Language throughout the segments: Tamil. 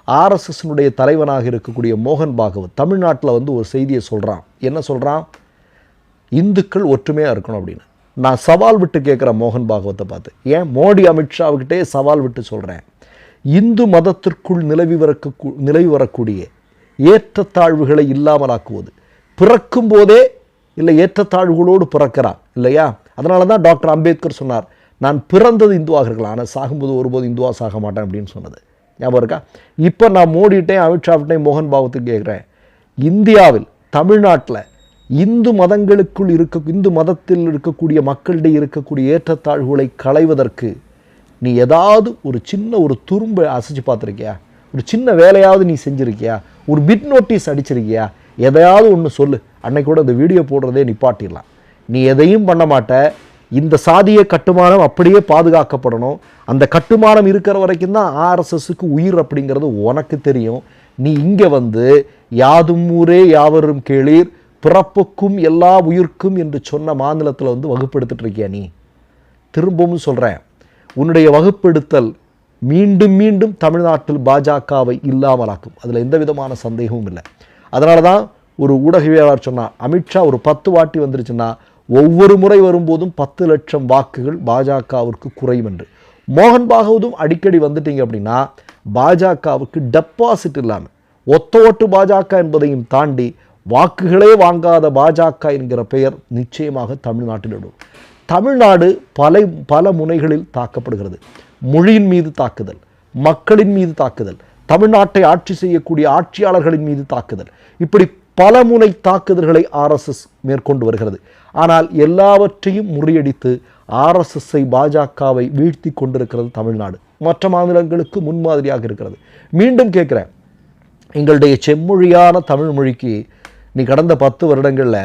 ஆர்எஸ்எஸ்னுடைய தலைவனாக இருக்கக்கூடிய மோகன் பாகவத் தமிழ்நாட்டில் வந்து ஒரு செய்தியை சொல்கிறான். என்ன சொல்கிறான்? இந்துக்கள் ஒற்றுமையாக இருக்கணும் அப்படின்னு. நான் சவால் விட்டு கேட்குறேன் மோகன் பாகவத்தை பார்த்து. ஏன் மோடி அமித்ஷாவுக்கிட்டே சவால் விட்டு சொல்கிறேன். இந்து மதத்திற்குள் நிலவி வரக்கூடிய ஏற்றத்தாழ்வுகளை இல்லாமலாக்குவது, பிறக்கும் போதே இல்லை ஏற்றத்தாழ்வுகளோடு பிறக்கிறான் இல்லையா? அதனால தான் டாக்டர் அம்பேத்கர் சொன்னார், நான் பிறந்தது இந்துவாக இருக்கலாம், ஆனால் சாகும்போது ஒருபோது இந்துவாக சாக மாட்டேன் அப்படின்னு சொன்னது ஞாபகம் இருக்கா? இப்போ நான் மோடிட்டையும் அமித்ஷாவிட்டையும் மோகன் பாகவத்துக்கு கேட்குறேன், இந்தியாவில் தமிழ்நாட்டில் இந்து மதத்தில் இருக்கக்கூடிய மக்களிடையே இருக்கக்கூடிய ஏற்றத்தாழ்வுகளை களைவதற்கு நீ ஏதாவது ஒரு சின்ன ஒரு துரும்பை அசைச்சு பார்த்துருக்கியா? ஒரு சின்ன வேலையாவது நீ செஞ்சுருக்கியா? ஒரு பிட் நோட்டீஸ் அடிச்சிருக்கியா? எதையாவது ஒன்று சொல்லு. அன்னைக்கு கூட இந்த வீடியோ போடுறதே நிப்பாட்டிடலாம். நீ எதையும் பண்ண மாட்ட. இந்த சாதிய கட்டுமானம் அப்படியே பாதுகாக்கப்படணும். அந்த கட்டுமானம் இருக்கிற வரைக்கும் தான் ஆர்எஸ்எஸ்க்கு உயிர் அப்படிங்கிறது உனக்கு தெரியும். நீ இங்கே வந்து யாதும் ஊரே யாவரும் கேளீர், பிறப்புக்கும் எல்லா உயிர்க்கும் என்று சொன்ன மாநிலத்தில் வந்து வகுப்பெடுத்துட்டு இருக்கியா நீ? திரும்பவும் சொல்கிறேன், உன்னுடைய வகுப்பெடுத்தல் மீண்டும் மீண்டும் தமிழ்நாட்டில் பாஜகவை இல்லாமலாக்கும். அதில் எந்த விதமான சந்தேகமும் இல்லை. அதனால தான் ஒரு ஊடகவியலாளர் சொன்னார், அமித்ஷா ஒரு 10 வாட்டி வந்துருச்சுன்னா ஒவ்வொரு முறை வரும்போதும் 10 லட்சம் வாக்குகள் பாஜகவிற்கு குறையும் என்று. மோகன் பாகவதும் அடிக்கடி வந்துட்டீங்க அப்படின்னா பாஜகவுக்கு டெபாசிட் இல்லாமல் ஒத்த ஓட்டு பாஜக என்பதையும் தாண்டி வாக்குகளே வாங்காத பாஜக என்கிற பெயர் நிச்சயமாக தமிழ்நாட்டில் விடும். தமிழ்நாடு பல முனைகளில் தாக்கப்படுகிறது. மொழியின் மீது தாக்குதல், மக்களின் மீது தாக்குதல், தமிழ்நாட்டை ஆட்சி செய்யக்கூடிய ஆட்சியாளர்களின் மீது தாக்குதல், இப்படி பல முனை தாக்குதல்களை ஆர்எஸ்எஸ் மேற்கொண்டு வருகிறது. ஆனால் எல்லாவற்றையும் முறியடித்து ஆர்எஸ்எஸ்ஸை பாஜகவை வீழ்த்தி கொண்டிருக்கிறது தமிழ்நாடு. மற்ற மாநிலங்களுக்கு முன்மாதிரியாக இருக்கிறது. மீண்டும் கேட்குறேன், எங்களுடைய செம்மொழியான தமிழ் மொழிக்கு நீ கடந்த 10 வருடங்களில்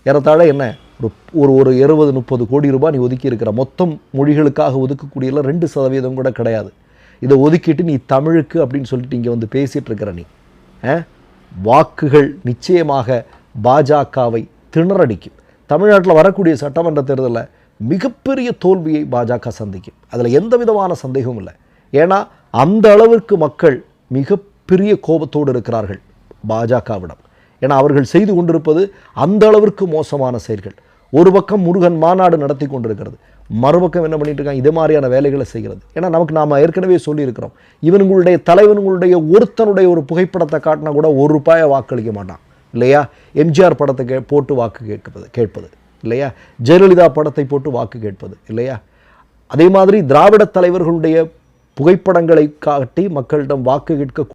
ஏறத்தாழ என்ன ஒரு 20-30 கோடி ரூபாய் நீ ஒதுக்கி இருக்கிற. மொத்தம் மொழிகளுக்காக ஒதுக்கக்கூடியல 2% கூட கிடையாது. இதை ஒதுக்கிட்டு நீ தமிழுக்கு அப்படின்னு சொல்லிட்டு இங்கே வந்து பேசிகிட்டு இருக்கிற நீ. வாக்குகள் நிச்சயமாக பாஜகவை திணறடிக்கும். தமிழ்நாட்டில் வரக்கூடிய சட்டமன்ற தேர்தலில் மிகப்பெரிய தோல்வியை பாஜக சந்திக்கும். அதில் எந்த விதமான சந்தேகமும் இல்லை. ஏன்னா அந்த அளவிற்கு மக்கள் மிகப்பெரிய கோபத்தோடு இருக்கிறார்கள் பாஜகவிடம். ஏன்னா அவர்கள் செய்து கொண்டிருப்பது அந்த அளவிற்கு மோசமான செயல்கள். ஒரு பக்கம் முருகன் மாநாடு நடத்தி கொண்டிருக்கிறது, மறுபக்கம் என்ன பண்ணிட்டு இருக்காங்க? இதே மாதிரியான வேலைகளை செய்கிறது. ஏன்னா நாம் ஏற்கனவே சொல்லியிருக்கிறோம், இவனுங்களுடைய தலைவனுங்களுடைய ஒருத்தனுடைய ஒரு புகைப்படத்தை காட்டினா கூட ₹1 வாக்களிக்க மாட்டான் இல்லையா? எம்ஜிஆர் படத்தை போட்டு வாக்கு கேட்பது இல்லையா? ஜெயலலிதா படத்தை போட்டு வாக்கு கேட்பது இல்லையா? அதே மாதிரி திராவிட தலைவர்களுடைய புகைப்படங்களை காட்டி மக்களிடம் வாக்கு கேட்க